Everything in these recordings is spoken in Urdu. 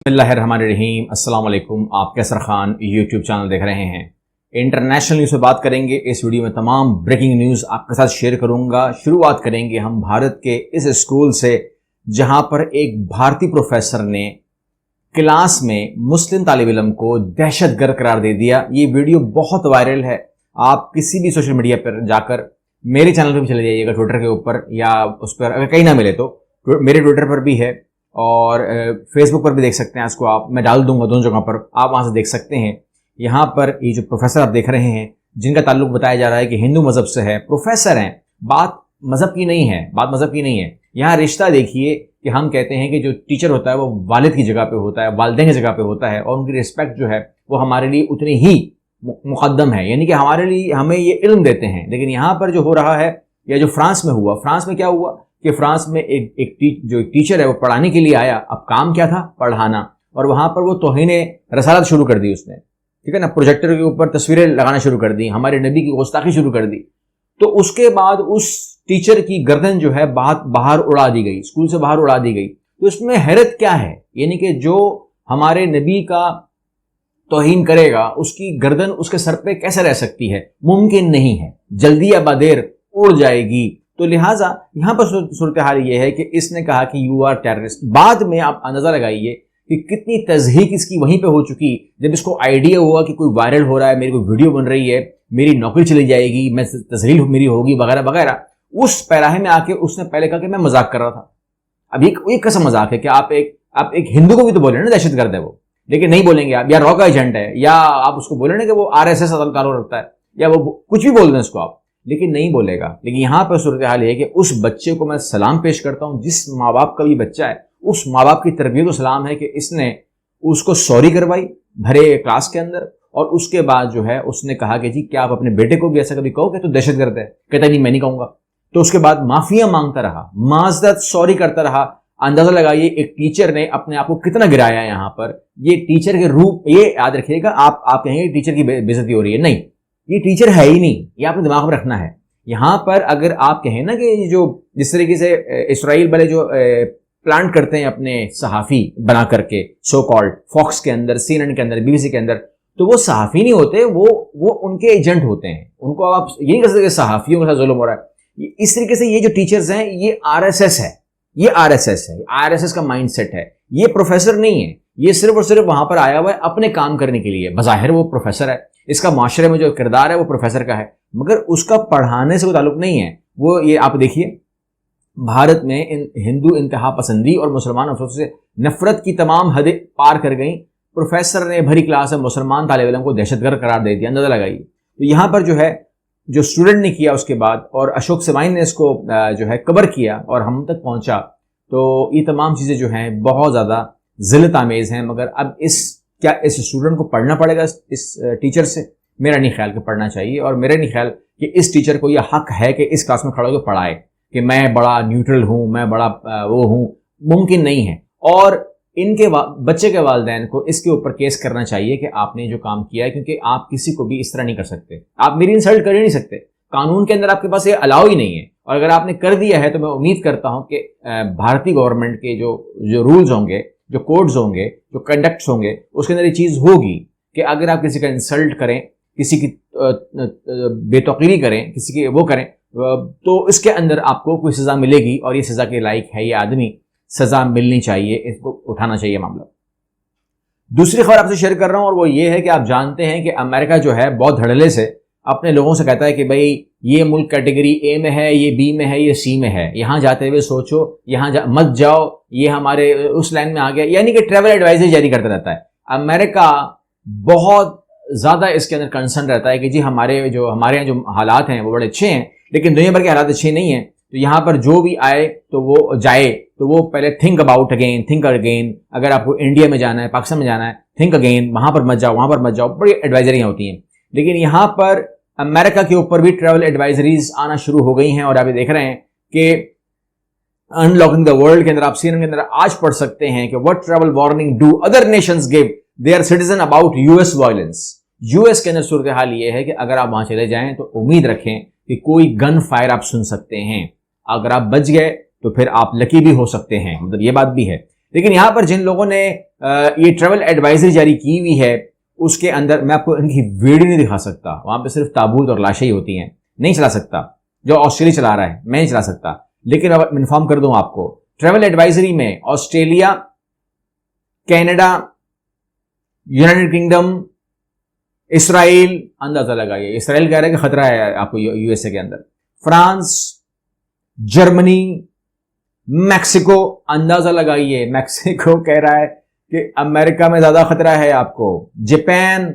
بسم اللہ الرحمن الرحیم۔ السلام علیکم، آپ کیسر خان یوٹیوب چینل دیکھ رہے ہیں۔ انٹرنیشنل نیوز پہ بات کریں گے۔ اس ویڈیو میں تمام بریکنگ نیوز آپ کے ساتھ شیئر کروں گا۔ شروعات کریں گے ہم بھارت کے اس اسکول سے جہاں پر ایک بھارتی پروفیسر نے کلاس میں مسلم طالب علم کو دہشت گرد قرار دے دیا۔ یہ ویڈیو بہت وائرل ہے۔ آپ کسی بھی سوشل میڈیا پر جا کر میرے چینل پہ بھی چلے جائیے گا، ٹویٹر کے اوپر یا اس پر اگر کہیں نہ ملے تو میرے ٹویٹر پر بھی ہے اور فیس بک پر بھی دیکھ سکتے ہیں۔ اس کو میں ڈال دوں گا دونوں جگہ پر، آپ وہاں سے دیکھ سکتے ہیں۔ یہاں پر یہ جو پروفیسر آپ دیکھ رہے ہیں جن کا تعلق بتایا جا رہا ہے کہ ہندو مذہب سے ہے، پروفیسر ہیں، بات مذہب کی نہیں ہے، یہاں رشتہ دیکھیے کہ ہم کہتے ہیں کہ جو ٹیچر ہوتا ہے وہ والد کی جگہ پہ ہوتا ہے، والدین کی جگہ پہ ہوتا ہے، اور ان کی رسپیکٹ جو ہے وہ ہمارے لیے اتنی ہی مقدم ہے، یعنی کہ ہمارے لیے ہمیں یہ علم دیتے ہیں۔ لیکن یہاں پر جو ہو رہا ہے یا جو فرانس میں ہوا، فرانس میں کیا ہوا کہ فرانس میں ایک ٹیچر ہے وہ پڑھانے کے لیے آیا۔ اب کام کیا تھا؟ پڑھانا، اور وہاں پر وہ توہین رسالت شروع کر دی اس نے، ٹھیک ہے نا، پروجیکٹر کے اوپر تصویریں لگانا شروع کر دی، ہمارے نبی کی گستاخی شروع کر دی۔ تو اس کے بعد اس ٹیچر کی گردن جو ہے باہر اڑا دی گئی، اسکول سے باہر اڑا دی گئی۔ تو اس میں حیرت کیا ہے؟ یعنی کہ جو ہمارے نبی کا توہین کرے گا اس کی گردن اس کے سر پہ کیسے رہ سکتی ہے؟ ممکن نہیں ہے، جلدی یا بعدیر اڑ جائے گی۔ تو لہٰذا یہاں پر صورتحال یہ ہے کہ اس نے کہا کہ یو آر ٹیررسٹ۔ بعد میں آپ اندازہ لگائیے کہ کتنی تضحیک اس کی وہیں پہ ہو چکی، جب اس کو آئیڈیا ہوا کہ کوئی وائرل ہو رہا ہے، میری کوئی ویڈیو بن رہی ہے، میری نوکری چلی جائے گی، میں تذلیل میری ہوگی وغیرہ وغیرہ۔ اس پیراہے میں آ کے اس نے پہلے کہا کہ میں مذاق کر رہا تھا۔ اب یہ کیسا مذاق ہے کہ آپ ایک ہندو کو بھی تو بولیں نا دہشت گرد ہے وہ، لیکن نہیں بولیں گے آپ، یا را کا ایجنٹ ہے، یا آپ اس کو بولیں نا کہ وہ RSS تعلق رکھتا ہے، یا وہ کچھ بھی بول دیں اس کو آپ، لیکن نہیں بولے گا۔ لیکن یہاں پر صورتحال یہ ہے کہ اس بچے کو میں سلام پیش کرتا ہوں، جس ماں باپ کا بھی بچہ ہے اس ماں باپ کی تربیت و سلام ہے کہ اس نے اس کو سوری کروائی بھرے کلاس کے اندر، اور اس کے بعد جو ہے اس نے کہا کہ جی کیا آپ اپنے بیٹے کو بھی ایسا کبھی کہو کہ تو دہشت گرد ہے؟ کہتا نہیں میں نہیں کہوں گا۔ تو اس کے بعد معافیاں مانگتا رہا، معذرت سوری کرتا رہا۔ اندازہ لگائیے ایک ٹیچر نے اپنے آپ کو کتنا گرایا یہاں پر۔ یہ ٹیچر کے روپ، یہ یاد رکھیے گا، آپ کہیں گے ٹیچر کی بے عزتی ہو رہی ہے، نہیں، یہ ٹیچر ہے ہی نہیں، یہ آپ نے دماغ میں رکھنا ہے۔ یہاں پر اگر آپ کہیں نا کہ جو جس طریقے سے اسرائیل والے جو پلانٹ کرتے ہیں اپنے صحافی بنا کر کے، سو کالڈ فاکس کے اندر، CNN کے اندر، BBC کے اندر، تو وہ صحافی نہیں ہوتے، وہ ان کے ایجنٹ ہوتے ہیں۔ ان کو آپ یہ نہیں کہہ سکتے کہ صحافیوں کے ساتھ ظلم ہو رہا ہے۔ اس طریقے سے یہ جو ٹیچرز ہیں یہ RSS ہے، RSS کا مائنڈ سیٹ ہے۔ یہ پروفیسر نہیں ہے، یہ صرف اور صرف وہاں پر آیا ہوا ہے اپنے کام کرنے کے لیے۔ بظاہر وہ پروفیسر ہے، اس کا معاشرے میں جو کردار ہے وہ پروفیسر کا ہے، مگر اس کا پڑھانے سے کوئی تعلق نہیں ہے۔ وہ یہ آپ دیکھیے بھارت میں ہندو انتہا پسندی اور مسلمان افسوس سے نفرت کی تمام حدیں پار کر گئیں۔ پروفیسر نے بھری کلاس میں مسلمان طالب علم کو دہشت گرد قرار دے دیا، اندازہ لگائیے۔ تو یہاں پر جو ہے جو اسٹوڈنٹ نے کیا اس کے بعد، اور اشوک سوائن نے اس کو جو ہے کور کیا اور ہم تک پہنچا، تو یہ تمام چیزیں جو ہیں بہت زیادہ ذلت آمیز ہیں۔ مگر اب کیا اس اسٹوڈنٹ کو پڑھنا پڑے گا اس ٹیچر سے؟ میرا نہیں خیال کہ پڑھنا چاہیے، اور میرا نہیں خیال کہ اس ٹیچر کو یہ حق ہے کہ اس کلاس میں کھڑا ہو کے پڑھائے کہ میں بڑا نیوٹرل ہوں، میں بڑا وہ ہوں، ممکن نہیں ہے۔ اور ان کے بچے کے والدین کو اس کے اوپر کیس کرنا چاہیے کہ آپ نے جو کام کیا ہے، کیونکہ آپ کسی کو بھی اس طرح نہیں کر سکتے، آپ میری انسلٹ کر ہی نہیں سکتے، قانون کے اندر آپ کے پاس یہ الاؤ ہی نہیں ہے۔ اور اگر آپ نے کر دیا ہے تو میں امید کرتا ہوں کہ بھارتی گورنمنٹ کے جو رولز ہوں گے، جو کوڈز ہوں گے، جو کنڈکٹس ہوں گے، اس کے اندر یہ چیز ہوگی کہ اگر آپ کسی کا انسلٹ کریں، کسی کی بے توقیری کریں، کسی کی وہ کریں، تو اس کے اندر آپ کو کوئی سزا ملے گی، اور یہ سزا کے لائق ہے یہ آدمی، سزا ملنی چاہیے، اس کو اٹھانا چاہیے معاملہ۔ دوسری خبر آپ سے شیئر کر رہا ہوں، اور وہ یہ ہے کہ آپ جانتے ہیں کہ امریکہ جو ہے بہت دھڑلے سے اپنے لوگوں سے کہتا ہے کہ بھائی یہ ملک کیٹیگری A میں ہے، یہ B میں ہے، یہ C میں ہے، یہاں جاتے ہوئے سوچو، یہاں مت جاؤ، یہ ہمارے اس لائن میں آ گیا، یعنی کہ ٹریول ایڈوائزری جاری کرتا رہتا ہے۔ امریکہ بہت زیادہ اس کے اندر کنسرن رہتا ہے کہ جی ہمارے یہاں جو حالات ہیں وہ بڑے اچھے ہیں، لیکن دنیا بھر کے حالات اچھے نہیں ہیں، تو یہاں پر جو بھی آئے تو وہ جائے، تو وہ پہلے تھنک اگین، اگر آپ کو انڈیا میں جانا ہے، پاکستان میں جانا ہے، تھنک اگین، وہاں پر مت جاؤ، وہاں پر مت جاؤ، بڑی ایڈوائزریاں ہوتی ہیں۔ لیکن یہاں پر امریکہ کے اوپر بھی ٹریول ایڈوائزریز آنا شروع ہو گئی ہیں، اور آپ یہ دیکھ رہے ہیں کہ ان لاکنگ دا ورلڈ کے اندر آپ CNN کے اندر آج پڑھ سکتے ہیں کہ what travel warning do other nations give their citizen about US violence۔ US کے اندر صورتحال یہ ہے کہ اگر آپ وہاں چلے جائیں تو امید رکھیں کہ کوئی گن فائر آپ سن سکتے ہیں، اگر آپ بچ گئے تو پھر آپ لکی بھی ہو سکتے ہیں، مطلب یہ بات بھی ہے۔ لیکن یہاں پر جن لوگوں نے یہ ٹریول ایڈوائزری جاری کی ہوئی ہے اس کے اندر میں آپ کو ان کی ویڈیو نہیں دکھا سکتا، وہاں پہ صرف تابوت اور لاشیں ہی ہوتی ہیں، نہیں چلا سکتا. جو آسٹریلیا چلا رہا ہے میں نہیں چلا سکتا، لیکن اب انفارم کر دوں آپ کو، ٹریول ایڈوائزری میں آسٹریلیا، کینیڈا، یونائٹڈ کنگڈم، اسرائیل، اندازہ لگائیے، اسرائیل کہہ رہا ہے کہ خطرہ ہے آپ کو یو ایس اے کے اندر، فرانس، جرمنی، میکسیکو، اندازہ لگائیے میکسیکو کہہ رہا ہے کہ امریکہ میں زیادہ خطرہ ہے آپ کو، جاپان،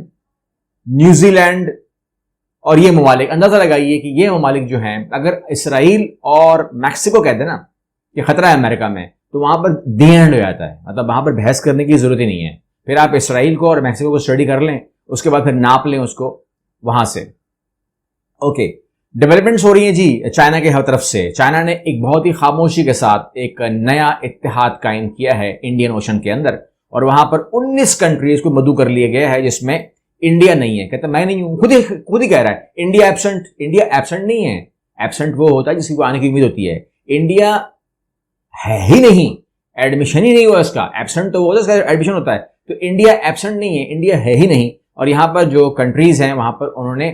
نیوزی لینڈ، اور یہ ممالک اندازہ لگائیے کہ یہ ممالک جو ہیں اگر اسرائیل اور میکسیکو کہتے ہیں نا کہ خطرہ ہے امریکہ میں تو وہاں پر دی اینڈ ہو جاتا ہے، مطلب وہاں پر بحث کرنے کی ضرورت ہی نہیں ہے. پھر آپ اسرائیل کو اور میکسیکو کو اسٹڈی کر لیں، اس کے بعد پھر ناپ لیں اس کو وہاں سے. اوکے، ڈیولپمنٹس ہو رہی ہیں جی چائنا کے ہر طرف سے. چائنا نے ایک بہت ہی خاموشی کے ساتھ ایک نیا اتحاد قائم کیا ہے انڈین اوشن کے اندر، اور وہاں پر 19 کنٹریز کو مدعو کر لیا گیا ہے جس میں انڈیا نہیں ہے. کہتا میں نہیں ہوں، خود ہی کہہ رہا ہے انڈیا ایبسنٹ. انڈیا ایبسنٹ نہیں ہے، ایبسنٹ وہ ہوتا ہے جس کی آنے کی امید ہوتی ہے. انڈیا ہے ہی نہیں، ایڈمیشن ہی نہیں ہوا اس کا. ایبسنٹ تو وہ ہوتا ہے، اس کا ایڈمیشن ہوتا ہے. تو انڈیا ایبسنٹ نہیں ہے، انڈیا ہے ہی نہیں. اور یہاں پر جو کنٹریز ہیں وہاں پر انہوں نے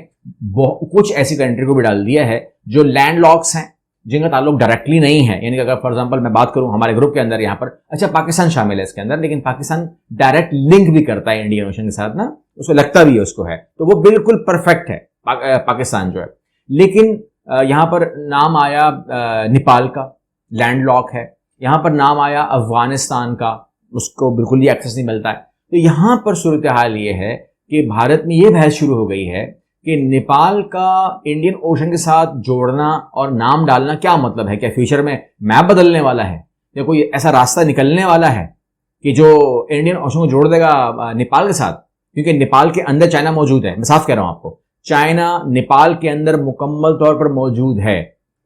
کچھ ایسی کنٹری کو بھی ڈال دیا ہے جو لینڈ لاکس ہیں، جن کا تعلق ڈائریکٹلی نہیں ہے. یعنی کہ اگر فار ایگزامپل میں بات کروں ہمارے گروپ کے اندر یہاں پر اچھا پاکستان شامل ہے اس کے اندر، لیکن پاکستان ڈائریکٹ لنک بھی کرتا ہے انڈین اوشن کے ساتھ نا، اس کو لگتا بھی ہے اس کو ہے، تو وہ بالکل پرفیکٹ ہے پاکستان جو ہے. لیکن یہاں پر نام آیا نیپال کا، لینڈ لاک ہے. یہاں پر نام آیا افغانستان کا، اس کو بالکل ہی ایکسیس نہیں ملتا ہے. تو یہاں پر صورتحال یہ ہے کہ بھارت میں یہ بحث شروع ہو گئی ہے کہ نیپال کا انڈین اوشن کے ساتھ جوڑنا اور نام ڈالنا کیا مطلب ہے؟ کیا فیوچر میں میپ بدلنے والا ہے یا کوئی ایسا راستہ نکلنے والا ہے کہ جو انڈین اوشن کو جوڑ دے گا نیپال کے ساتھ؟ کیونکہ نیپال کے اندر چائنا موجود ہے، میں صاف کہہ رہا ہوں آپ کو، چائنا نیپال کے اندر مکمل طور پر موجود ہے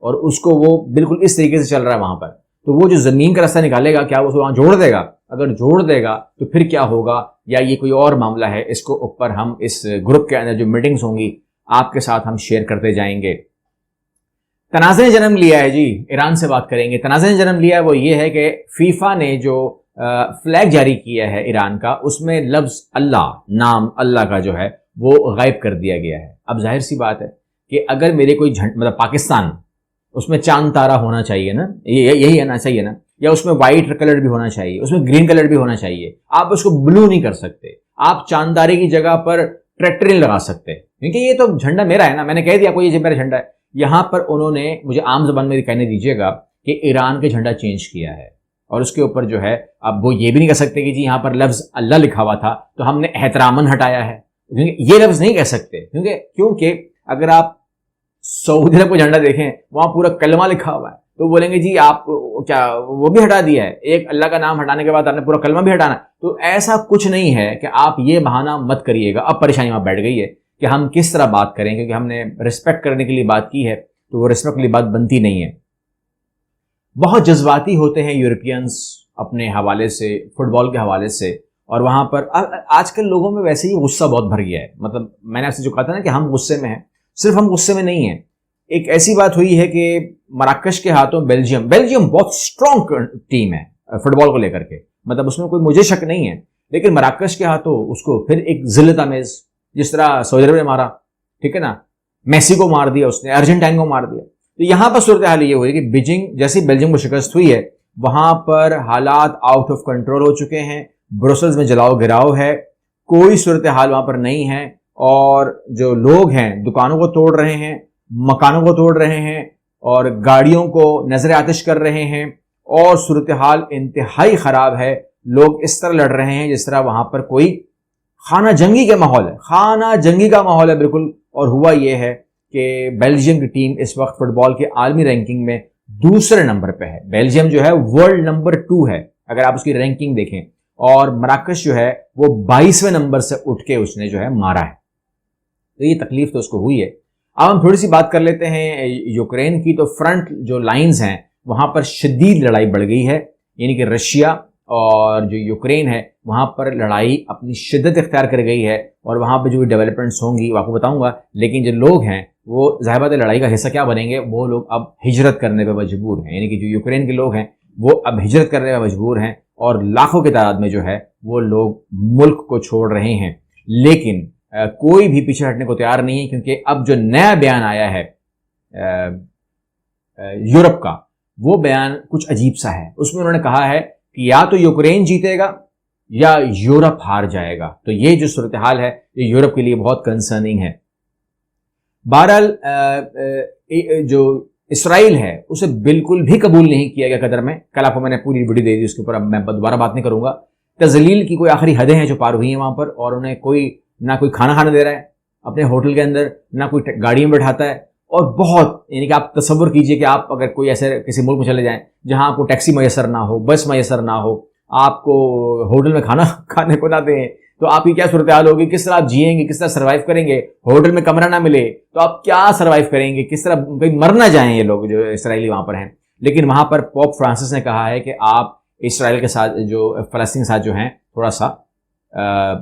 اور اس کو وہ بالکل اس طریقے سے چل رہا ہے وہاں پر. تو وہ جو زمین کا راستہ نکالے گا کیا وہ وہاں جوڑ دے گا؟ اگر جوڑ دے گا تو پھر کیا ہوگا، یا یہ کوئی اور معاملہ ہے؟ اس کو اوپر ہم اس گروپ کے اندر جو میٹنگز ہوں گی آپ کے ساتھ ہم شیئر کرتے جائیں گے. تنازع نے جنم لیا ہے جی، ایران سے بات کریں گے. تنازع نے جنم لیا ہے وہ یہ ہے کہ فیفا نے جو فلیگ جاری کیا ہے ایران کا، اس میں لفظ اللہ، نام اللہ کا جو ہے وہ غائب کر دیا گیا ہے. اب ظاہر سی بات ہے کہ اگر میرے کوئی مطلب پاکستان، اس میں چاند تارا ہونا چاہیے نا، یہی ہے نا، صحیح ہے نا، یا اس میں وائٹ کلر بھی ہونا چاہیے، اس میں گرین کلر بھی ہونا چاہیے. آپ اس کو بلو نہیں کر سکتے، آپ چاند تارے کی جگہ پر ٹریکٹر نہیں لگا سکتے، کیونکہ یہ تو جھنڈا میرا ہے نا، میں نے کہہ دیا کوئی یہ میرا جھنڈا ہے. یہاں پر انہوں نے مجھے عام زبان میں کہنے دیجیے گا کہ ایران کا جھنڈا چینج کیا ہے، اور اس کے اوپر جو ہے اب وہ یہ بھی نہیں کہہ سکتے کہ جی یہاں پر لفظ اللہ لکھا ہوا تھا تو ہم نے احتراماً ہٹایا ہے، کیونکہ یہ لفظ نہیں کہہ سکتے. کیونکہ اگر آپ سعودی عرب کو جھنڈا دیکھیں وہاں پورا کلمہ لکھا ہوا ہے تو بولیں گے جی آپ کیا وہ بھی ہٹا دیا ہے؟ ایک اللہ کا نام ہٹانے کے بعد آپ نے پورا کلمہ بھی ہٹانا؟ تو ایسا کچھ نہیں ہے کہ آپ یہ بہانہ مت کریے گا. اب پریشانی وہاں بیٹھ گئی ہے کہ ہم کس طرح بات کریں، کیونکہ ہم نے رسپیکٹ کرنے کے لیے بات کی ہے تو وہ رسپیکٹ کے لیے بات بنتی نہیں ہے. بہت جذباتی ہوتے ہیں یورپینز اپنے حوالے سے، فٹ بال کے حوالے سے، اور وہاں پر آج کل لوگوں میں ویسے ہی غصہ بہت بھر گیا ہے. مطلب میں نے آپ سے جو کہا تھا نا کہ ہم غصے میں ہیں، صرف ہم غصے میں نہیں ہیں. ایک ایسی بات ہوئی ہے کہ مراکش کے ہاتھوں بیلجیم بہت اسٹرانگ ٹیم ہے فٹ بال کو لے کر کے، مطلب اس میں کوئی مجھے شک نہیں ہے، لیکن مراکش کے ہاتھوں اس کو پھر ایک ذلت آمیز، جس طرح سعودی عرب نے مارا، ٹھیک ہے نا، میسی کو مار دیا، اس نے ارجنٹائن کو مار دیا. تو یہاں پر صورتحال یہ ہوئی کہ بیجنگ جیسی بیلجیم کو شکست ہوئی ہے وہاں پر حالات آؤٹ آف کنٹرول ہو چکے ہیں. بروسلز میں جلاؤ گراؤ ہے، کوئی صورتحال وہاں پر نہیں ہے، اور جو لوگ ہیں دکانوں کو توڑ رہے ہیں، مکانوں کو توڑ رہے ہیں، اور گاڑیوں کو نظر آتش کر رہے ہیں، اور صورتحال انتہائی خراب ہے. لوگ اس طرح لڑ رہے ہیں جس طرح وہاں پر کوئی خانہ جنگی کا ماحول ہے، خانہ جنگی کا ماحول ہے بالکل. اور ہوا یہ ہے کہ بیلجیم کی ٹیم اس وقت فٹ بال کے عالمی رینکنگ میں دوسرے نمبر پہ ہے. بیلجیم جو ہے ورلڈ نمبر 2 ہے اگر آپ اس کی رینکنگ دیکھیں، اور مراکش جو ہے وہ 22ویں نمبر سے اٹھ کے اس نے جو ہے مارا ہے. تو یہ تکلیف تو اس کو ہوئی ہے. اب ہم تھوڑی سی بات کر لیتے ہیں یوکرین کی. تو فرنٹ جو لائنز ہیں وہاں پر شدید لڑائی بڑھ گئی ہے، یعنی کہ رشیا اور جو یوکرین ہے وہاں پر لڑائی اپنی شدت اختیار کر گئی ہے، اور وہاں پہ جو ڈیولپمنٹس ہوں گی وہ آپ کو بتاؤں گا. لیکن جو لوگ ہیں وہ ظاہر بات ہے لڑائی کا حصہ کیا بنیں گے، وہ لوگ اب ہجرت کرنے پہ مجبور ہیں. یعنی کہ جو یوکرین کے لوگ ہیں وہ اب ہجرت کرنے پہ مجبور ہیں، اور لاکھوں کی تعداد میں جو ہے وہ لوگ ملک کو چھوڑ رہے ہیں، لیکن کوئی بھی پیچھے ہٹنے کو تیار نہیں ہے، کیونکہ اب جو نیا بیان آیا ہے یورپ کا، وہ بیان کچھ عجیب سا ہے۔ اس میں انہوں نے کہا ہے کہ یا تو یوکرین جیتے گا یا یورپ ہار جائے گا۔ تو یہ جو صورتحال ہے یہ یورپ کے لیے بہت کنسرننگ ہے۔ بہرحال جو اسرائیل ہے اسے بالکل بھی قبول نہیں کیا گیا قطر میں۔ کل آپ کو میں نے پوری ویڈیو دے دی، اس کے اوپر اب میں دوبارہ بات نہیں کروں گا۔ تذلیل کی کوئی آخری حدیں ہیں جو پار ہوئی ہیں وہاں پر، اور انہیں نہ کوئی کھانا کھانے دے رہا ہے اپنے ہوٹل کے اندر، نہ کوئی گاڑی میں بٹھاتا ہے، اور بہت یعنی کہ آپ تصور کیجئے کہ آپ اگر کوئی ایسے کسی ملک میں چلے جائیں جہاں آپ کو ٹیکسی میسر نہ ہو، بس میسر نہ ہو، آپ کو ہوٹل میں کھانا کھانے کو نہ دیں، تو آپ کی کیا صورتحال ہوگی؟ کس طرح آپ جئیں گے؟ کس طرح سروائیو کریں گے؟ ہوٹل میں کمرہ نہ ملے تو آپ کیا سروائیو کریں گے؟ کس طرح کہیں مر نہ جائیں یہ لوگ جو اسرائیلی وہاں پر ہیں۔ لیکن وہاں پر پوپ فرانسس نے کہا ہے کہ آپ اسرائیل کے ساتھ، جو فلسطین کے ساتھ جو ہیں، تھوڑا سا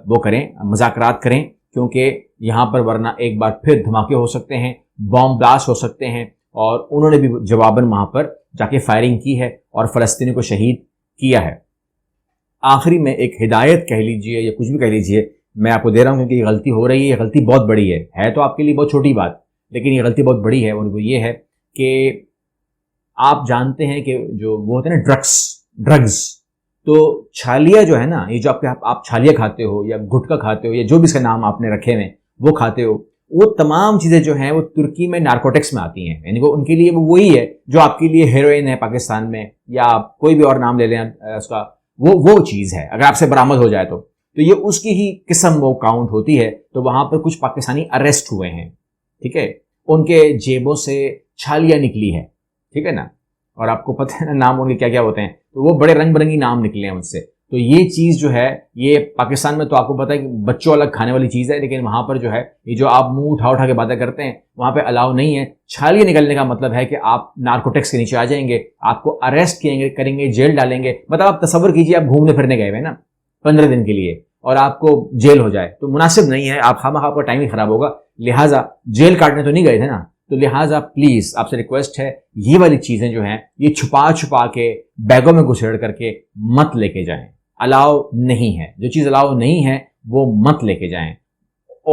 وہ کریں، مذاکرات کریں، کیونکہ یہاں پر ورنہ ایک بار پھر دھماکے ہو سکتے ہیں، بام بلاسٹ ہو سکتے ہیں۔ اور انہوں نے بھی جواباً وہاں پر جا کے فائرنگ کی ہے اور فلسطینی کو شہید کیا ہے۔ آخری میں ایک ہدایت کہہ لیجئے یا کچھ بھی کہہ لیجئے میں آپ کو دے رہا ہوں، کیونکہ یہ غلطی ہو رہی ہے، یہ غلطی بہت بڑی ہے تو آپ کے لیے بہت چھوٹی بات، لیکن یہ غلطی بہت بڑی ہے، اور وہ یہ ہے کہ آپ جانتے ہیں کہ جو وہ ہوتے ہیں نا ڈرگز، تو چھالیا جو ہے نا، یہ جو آپ چھالیا کھاتے ہو یا گٹکا کھاتے ہو یا جو بھی اس کا نام آپ نے رکھے ہوئے وہ کھاتے ہو، وہ تمام چیزیں جو ہیں وہ ترکی میں نارکوٹکس میں آتی ہیں، یعنی کہ ان کے لیے وہ وہی ہے جو آپ کے لیے ہیروئن ہے پاکستان میں، یا آپ کوئی بھی اور نام لے لیں اس کا، وہ چیز ہے۔ اگر آپ سے برآمد ہو جائے تو یہ اس کی ہی قسم وہ کاؤنٹ ہوتی ہے۔ تو وہاں پر کچھ پاکستانی اریسٹ ہوئے ہیں، ٹھیک ہے، ان کے جیبوں سے چھالیاں نکلی ہے، ٹھیک ہے نا، اور آپ کو پتہ ہے نا نام ان کے کیا کیا ہوتے ہیں، تو وہ بڑے رنگ برنگی نام نکلے ہیں ان سے۔ تو یہ چیز جو ہے یہ پاکستان میں تو آپ کو پتہ ہے کہ بچوں الگ کھانے والی چیز ہے، لیکن وہاں پر جو ہے یہ جو آپ منہ اٹھا کے باتیں کرتے ہیں وہاں پہ الاؤ نہیں ہے۔ چھالیاں نکلنے کا مطلب ہے کہ آپ نارکوٹکس کے نیچے آ جائیں گے، آپ کو اریسٹ کریں گے، جیل ڈالیں گے۔ مطلب آپ تصور کیجئے آپ گھومنے پھرنے گئے ہوئے نا 15 دن کے لیے اور آپ کو جیل ہو جائے، تو مناسب نہیں ہے، آپ خواہ کا ٹائم ہی خراب ہوگا۔ لہٰذا جیل کاٹنے تو نہیں گئے تھے نا، تو لہٰذا پلیز آپ سے ریکویسٹ ہے، یہ والی چیزیں جو ہیں یہ چھپا کے بیگوں میں گھسیڑ کر کے مت لے کے جائیں، الاؤ نہیں ہے، جو چیز الاؤ نہیں ہے وہ مت لے کے جائیں۔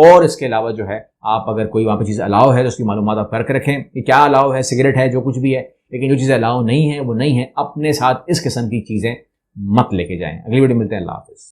اور اس کے علاوہ جو ہے آپ اگر کوئی وہاں پہ چیز الاؤ ہے تو اس کی معلومات آپ کر کے رکھیں کہ کیا الاؤ ہے، سگریٹ ہے، جو کچھ بھی ہے، لیکن جو چیزیں الاؤ نہیں ہے وہ نہیں ہے، اپنے ساتھ اس قسم کی چیزیں مت لے کے جائیں۔ اگلی ویڈیو ملتے ہیں، اللہ حافظ۔